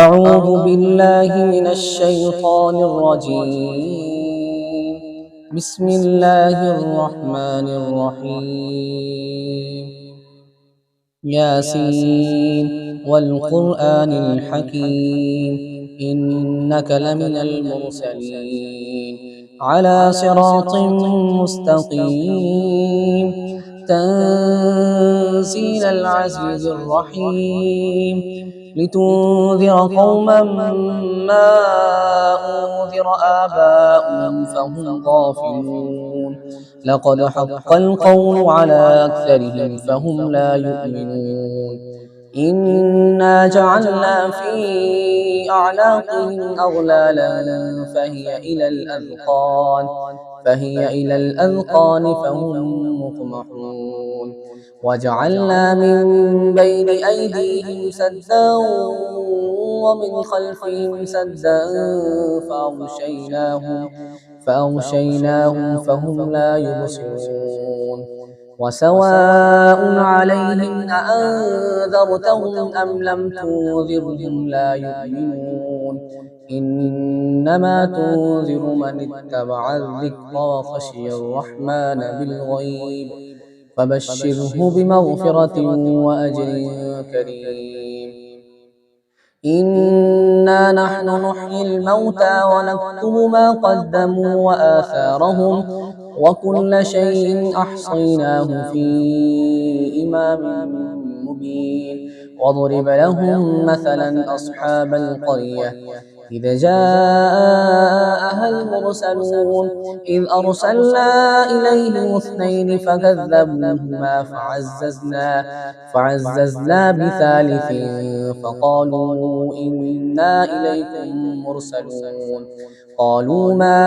أعوذ بالله من الشيطان الرجيم. بسم الله الرحمن الرحيم. ياسين والقرآن الحكيم إنك لمن المرسلين على صراط مستقيم تنزيل العزيز الرحيم لتنذر قوما ما أنذر آباؤهم فهم غافلون لقد حق القول على أكثرهم فهم لا يؤمنون إنا جعلنا في أعناقهم أغلالا فهي إلى الأذقان فهم مقمحون وجعلنا من بين أيديهم سدا ومن خلفهم سدا فأغشيناهم فهم لا يبصرون وسواء عليهم أأنذرتهم أم لم تنذرهم لا يؤمنون إنما تنذر من اتبع الذكر وخشي الرحمن بالغيب فبشره بمغفرة وأجر كريم. إنا نحن نحيي الموتى ونكتب ما قدموا وآثارهم وكل شيء أحصيناه في إمام مبين واضرب لهم مثلا أصحاب القرية إذ جاءها المرسلون إذ أرسلنا إليهم اثنين فكذبوهما فعززنا بثالث فقالوا إنا إليكم مرسلون قالوا ما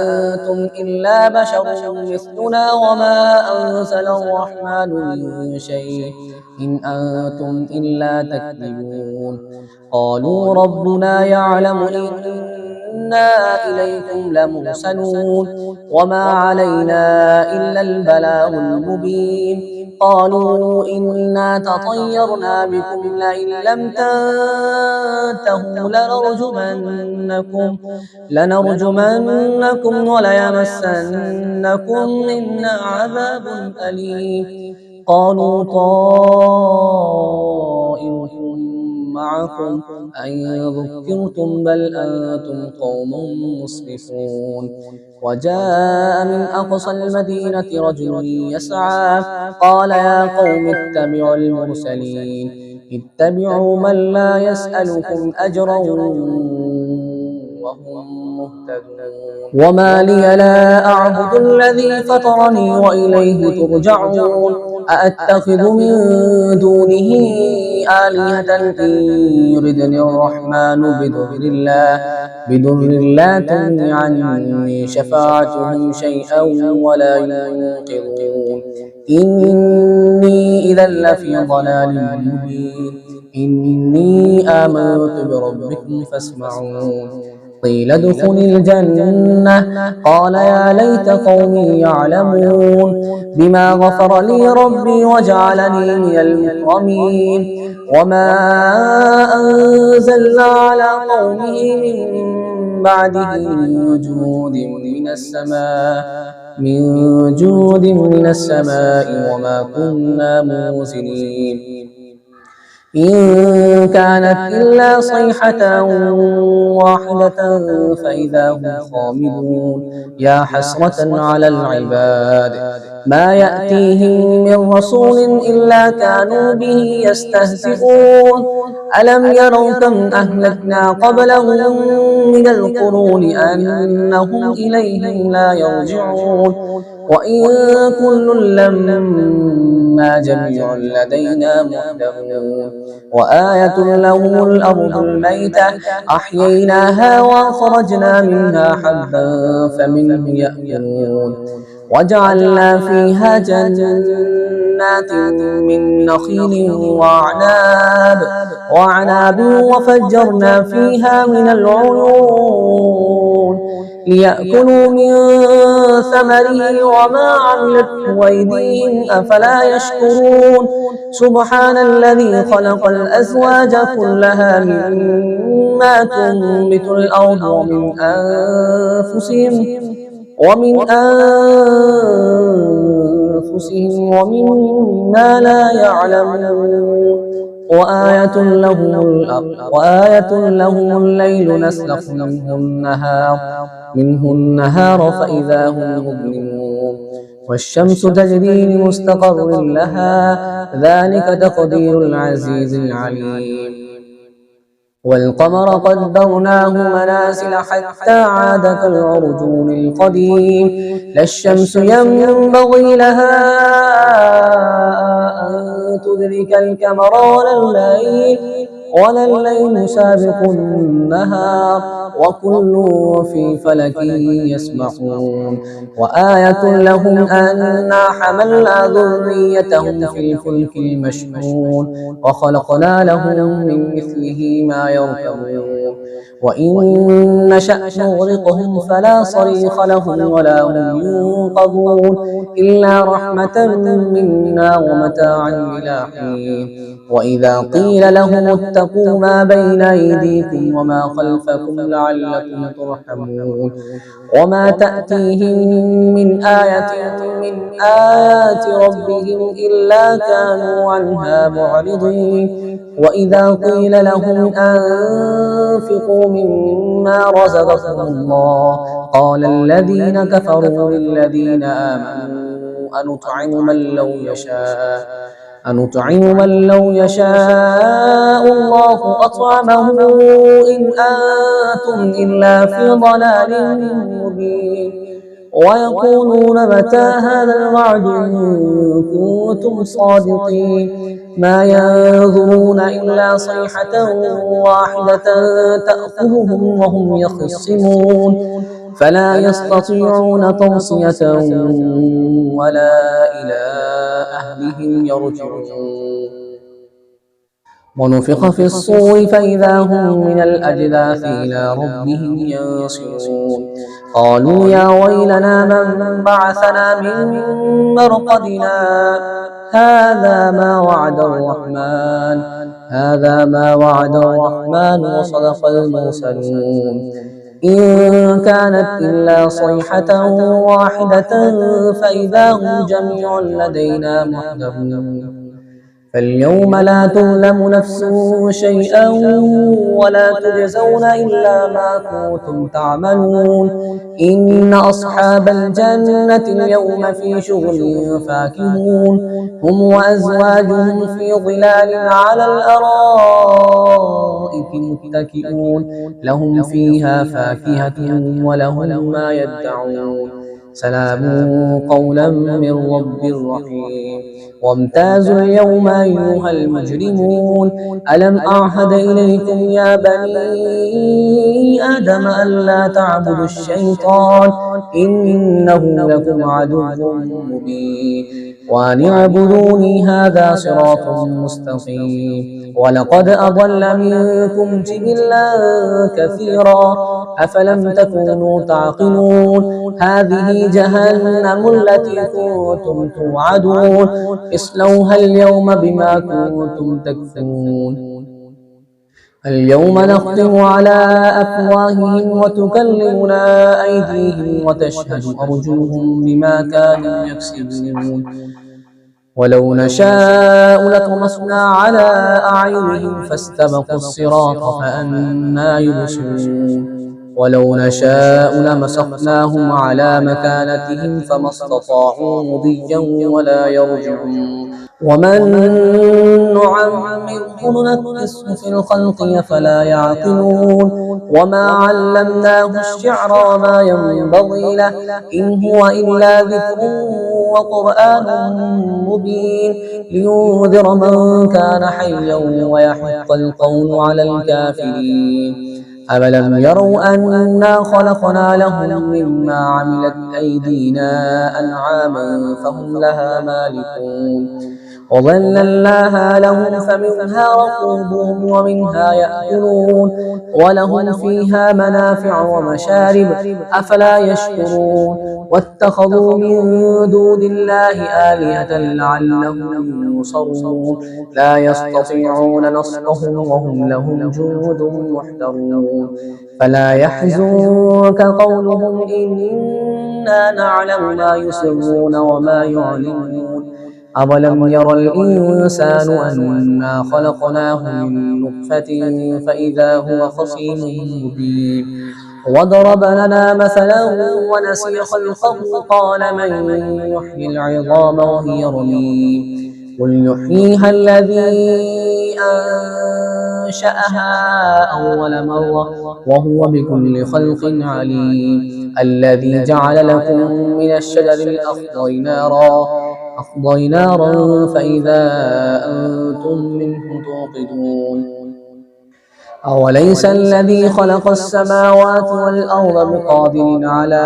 أنتم إلا بشر مثلنا وما أنزل الرحمن من شيء إن أنتم إلا تكذبون قالوا ربنا يعلم إنا إليكم لمرسلون وما علينا إلا البلاغ المبين قالوا إنا تطيرنا بكم لئن لم تنتهوا لنرجمنكم وليمسنكم منا عذاب أليم قالوا طائركم معكم أئن ذكرتم بل أنتم قوم مسرفون وجاء من أقصى المدينة رجل يسعى قال يا قوم اتبعوا المرسلين اتبعوا من لا يسألكم أجرا وهم مهتدون وما لي لا أعبد الذي فطرني وإليه ترجعون أأتخذ من دونه آلهة إن يردني الرحمن بضر لا تغن عني شفاعتهم شيئا ولا ينقذون إني إذا لفي ضلال مبين إني آمنت بربكم فاسمعون قيل ادخل الجنة قال يا ليت قومي يعلمون بما غفر لي ربي وجعلني من المكرمين وما أنزلنا على قومه من بعده من جود من السماء وما كنا منزلين إن كانت إلا صيحة واحدة فإذا هم خامدون يا حسرة على العباد ما يأتيهم من رسول إلا كانوا به يستهزئون ألم يروا كم أهلكنا قبلهم من القرون أنهم إليهم لا يرجعون وإن كل لما جميع لدينا محضرون وآية لهم الأرض الميتة أحييناها وأخرجنا منها حبا فمنه يأكلون وجعلنا فيها جنات من نخيل وعناب وفجرنا فيها من العيون ليأكلوا من ثمره وما عملته أيديهم أفلا يشكرون سبحان الذي خلق الأزواج كلها مما تنبت الأرض ومن أنفسهم وممما لا يعلمون وآية لهم الليل نسلخ منه النهار فإذا هم مظلمون والشمس تجري لمستقر لها ذلك تقدير العزيز العليم والقمر قدرناه منازل حتى عاد كالعرجون القديم لا الشمس ينبغي لها أن تدرك القمر ولا الليل سابق النهار وكل في فلك يسبحون وآية لهم أنا حملنا ذريتهم في الفلك المشحون وخلقنا لهم من مثله ما يركبون وإن نشأ نغرقهم فلا صريخ لهم ولا هم ينقذون إلا رحمة منا ومتاعا إلى حين وإذا قيل لهم اتقوا ما بين أيديكم وما خلفكم لعلكم ترحمون وما تأتيهم من آية من آيات ربهم إلا كانوا عنها معرضين وإذا قيل لهم أنفقوا مما رزقكم الله قال الذين كفروا للذين آمنوا أنطعم من لو يشاء الله أطعمه إن أنتم إلا في ضلال مبين ويقولون متى هذا الوعد إن كنتم صادقين ما ينظرون إلا صيحة واحدة تأخذهم وهم يخصمون فلا يستطيعون توصية ولا إلى أهلهم يرجعون ونفخ في الصور فإذا هم من الأجداث إلى ربهم ينسلون قالوا يا ويلنا من بعثنا من مرقدنا هذا ما وعد الرحمن وصدق المرسلون إن كانت إلا صيحة واحدة فإذا هم جميع لدينا محضرون فاليوم لا تظلم نفس شيئا ولا تجزون إلا ما كنتم تعملون إن أصحاب الجنة اليوم في شغل فاكهون هم وأزواجهم في ظلال على الأرائك متكئون لهم فيها فاكهة ولهم ما يدعون سلام قولا من رب رحيم وامتازوا اليوم أيها المجرمون ألم أعهد إليكم يا بني آدم ألا تعبدوا الشيطان إنه لكم عدو مبين وأن اعبدوني هذا صراط مستقيم ولقد أضل منكم جبلا كثيرا أفلم تكونوا تعقلون هذه جهنم التي كنتم توعدون اصلوها اليوم بما كنتم تكفرون اليوم نختم على أفواههم وتكلمنا أيديهم وتشهد أرجلهم بما كانوا يكسبون ولو نشاء لطمسنا على أعينهم فاستبقوا الصراط فأنى يبصرون ولو نشاء لمسخناهم على مكانتهم فما استطاعوا مضيا ولا يرجعون ومن نعمره ننكسه في الخلق أفلا يعقلون وما علمناه الشعر وما ينبغي له إن هو إلا ذكر وقرآن مبين لينذر من كان حيا ويحق القول على الكافرين أولم يروا أنا خلقنا لهم مما عملت أيدينا أنعاما فهم لها مالكون وظللناها لهم فمنها ركوبهم ومنها يأكلون ولهم فيها منافع ومشارب أفلا يشكرون واتخذوا من دون الله آلهة لعلهم ينصرون لا يستطيعون نصرهم وهم لهم جند محضرون فلا يحزنك قولهم إنا نعلم ما يسرون وما يعلنون أولم ير الإنسان أنا خلقناه من نطفة فإذا هو خصيم مبين وضرب لنا مثلا ونسي خلقه قال من يحيي العظام وهي رميم قل يحييها الذي أنشأها أول مرة وهو بكل خلق عليم الذي جعل لكم من الشجر الأخضر نارا فإذا أنتم منه توقدون أوليس الذي خلق السماوات والأرض بقادر على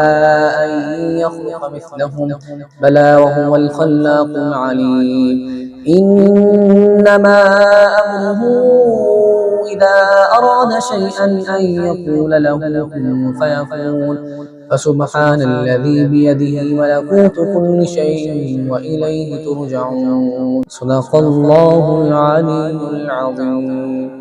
أن يخلق مثلهم بلى وهو الخلاق العليم إنما أمره إذا أراد شيئا أن يقول له كن فيكون فسبحان الذي بيده ملكوت كل شيء وإليه ترجعون صدق الله العلي العظيم.